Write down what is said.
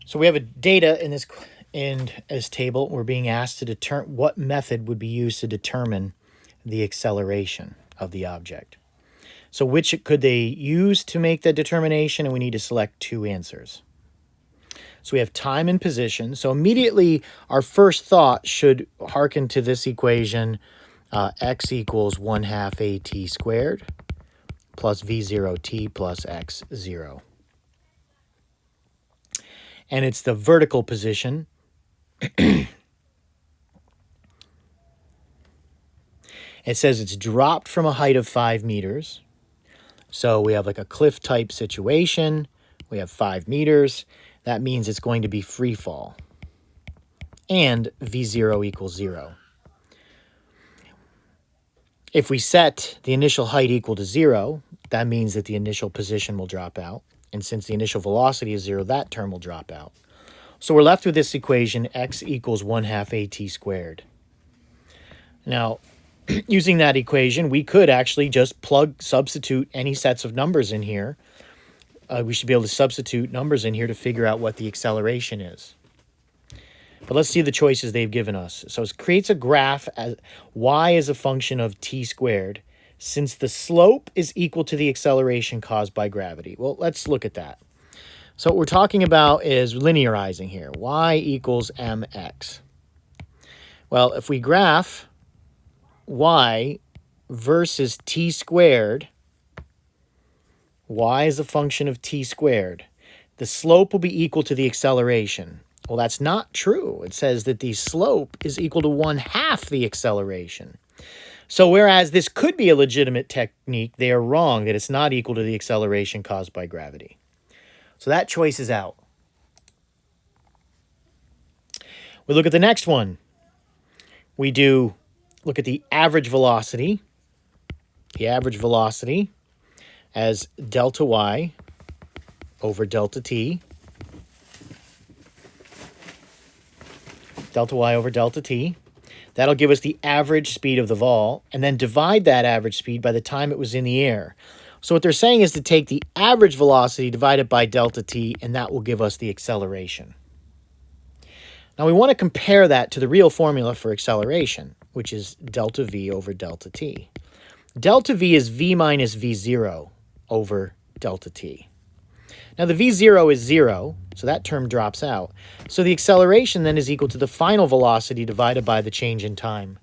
So we have a data in this table. We're being asked to determine what method would be used to determine the acceleration of the object. So which could they use to make the determination? And we need to select two answers. So we have time and position. So immediately our first thought should hearken to this equation, x equals 1/2 at squared plus v0t plus x0. And it's the vertical position. It says it's dropped from a height of 5 meters. So we have like a cliff type situation. We have 5 meters. That means it's going to be free fall. And v0 equals 0. If we set the initial height equal to 0, that means that the initial position will drop out. And since the initial velocity is 0, that term will drop out. So we're left with this equation, x equals 1/2 at squared. Now, using that equation, we could actually just substitute any sets of numbers in here. We should be able to substitute numbers in here to figure out what the acceleration is. But let's see the choices they've given us. So it creates a graph as y is a function of t squared, since the slope is equal to the acceleration caused by gravity. Well, let's look at that. So what we're talking about is linearizing here. Y equals mx. Well, if we graph y versus t squared, y is a function of t squared. The slope will be equal to the acceleration. Well, that's not true. It says that the slope is equal to 1/2 the acceleration. So whereas this could be a legitimate technique, they are wrong that it's not equal to the acceleration caused by gravity. So that choice is out. We look at the next one. We look at the average velocity. The average velocity as delta y over delta t. Delta y over delta t. That'll give us the average speed of the vol, and then divide that average speed by the time it was in the air. So what they're saying is to take the average velocity divided by delta t, and that will give us the acceleration. Now we want to compare that to the real formula for acceleration, which is delta v over delta t. Delta v is v minus v0 over delta t. Now the v0 is 0, so that term drops out. So the acceleration then is equal to the final velocity divided by the change in time.